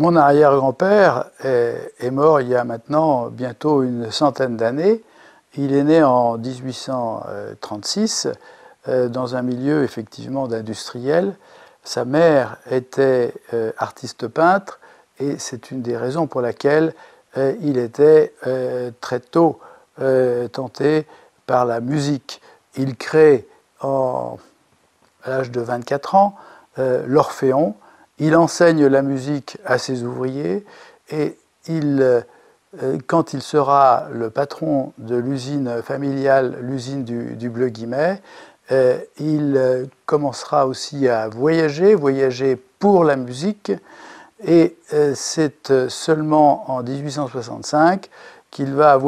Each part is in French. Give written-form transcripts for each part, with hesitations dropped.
Mon arrière-grand-père est mort il y a maintenant bientôt une centaine d'années. Il est né en 1836 dans un milieu effectivement d'industriels. Sa mère était artiste peintre et c'est une des raisons pour laquelle il était très tôt tenté par la musique. Il crée à l'âge de 24 ans l'Orphéon. Il enseigne la musique à ses ouvriers et quand il sera le patron de l'usine familiale, l'usine du Bleu-Guimet, il commencera aussi à voyager pour la musique. Et c'est seulement en 1865 qu'il va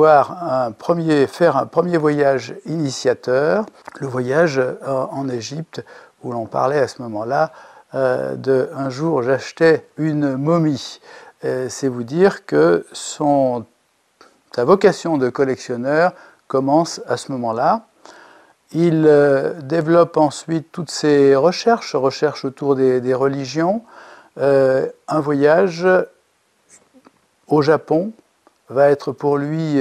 faire un premier voyage initiateur, le voyage en Égypte, où l'on parlait à ce moment-là de « un jour j'achetais une momie ». C'est vous dire que sa vocation de collectionneur commence à ce moment-là. Il développe ensuite toutes ses recherches autour des religions. Un voyage au Japon va être pour lui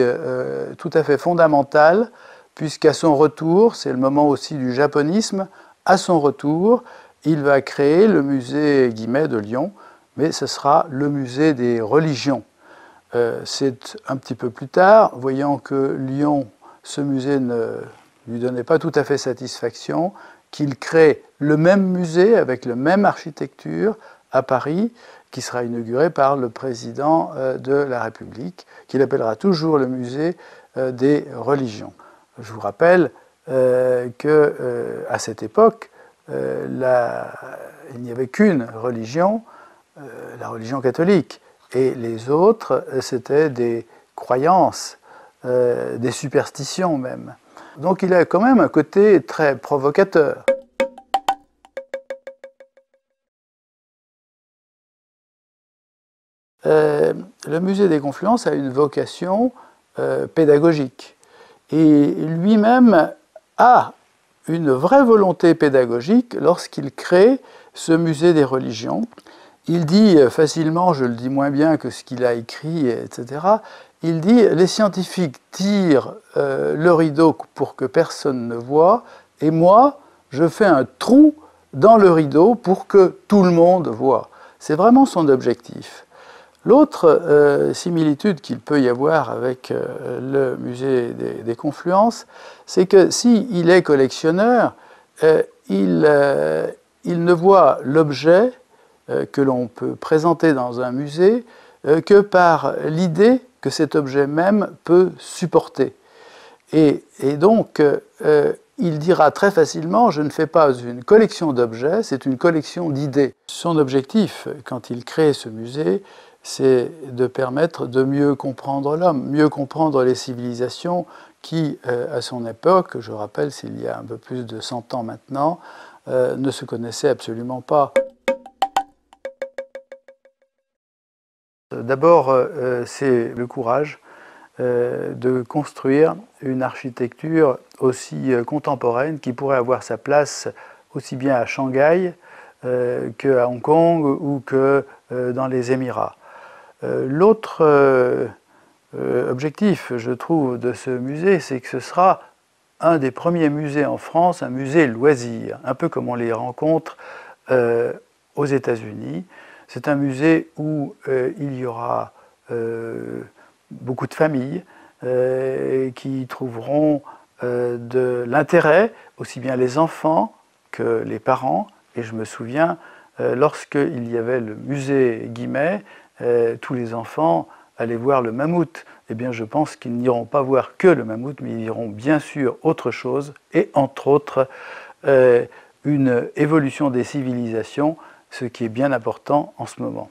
tout à fait fondamental, puisqu'à son retour, c'est le moment aussi du japonisme, à son retour, il va créer le musée Guimet de Lyon, mais ce sera le musée des religions. C'est un petit peu plus tard, voyant que Lyon, ce musée ne lui donnait pas tout à fait satisfaction, qu'il crée le même musée avec la même architecture à Paris, qui sera inauguré par le président de la République, qu'il appellera toujours le musée des religions. Je vous rappelle qu'à cette époque, il n'y avait qu'une religion, la religion catholique, et les autres, c'était des croyances, des superstitions même. Donc il a quand même un côté très provocateur. Le musée des Confluences a une vocation pédagogique. Et lui-même a une vraie volonté pédagogique lorsqu'il crée ce musée des religions. Il dit facilement, je le dis moins bien que ce qu'il a écrit, etc., il dit « les scientifiques tirent le rideau pour que personne ne voie, et moi, je fais un trou dans le rideau pour que tout le monde voie ». C'est vraiment son objectif. L'autre similitude qu'il peut y avoir avec le musée des Confluences, c'est que s'il est collectionneur, il ne voit l'objet que l'on peut présenter dans un musée que par l'idée que cet objet même peut supporter. Et donc, il dira très facilement « je ne fais pas une collection d'objets, c'est une collection d'idées ». Son objectif, quand il crée ce musée, c'est de permettre de mieux comprendre l'homme, mieux comprendre les civilisations qui, à son époque, je rappelle, s'il y a un peu plus de 100 ans maintenant, ne se connaissaient absolument pas. D'abord, c'est le courage de construire une architecture aussi contemporaine qui pourrait avoir sa place aussi bien à Shanghai qu'à Hong Kong ou que dans les Émirats. L'autre objectif, je trouve, de ce musée, c'est que ce sera un des premiers musées en France, un musée loisir, un peu comme on les rencontre aux États-Unis. C'est un musée où il y aura beaucoup de familles qui trouveront de l'intérêt, aussi bien les enfants que les parents. Et je me souviens, lorsqu'il y avait le musée Guimet, tous les enfants allaient voir le mammouth. Eh bien, je pense qu'ils n'iront pas voir que le mammouth, mais ils iront bien sûr autre chose, et entre autres, une évolution des civilisations, ce qui est bien important en ce moment.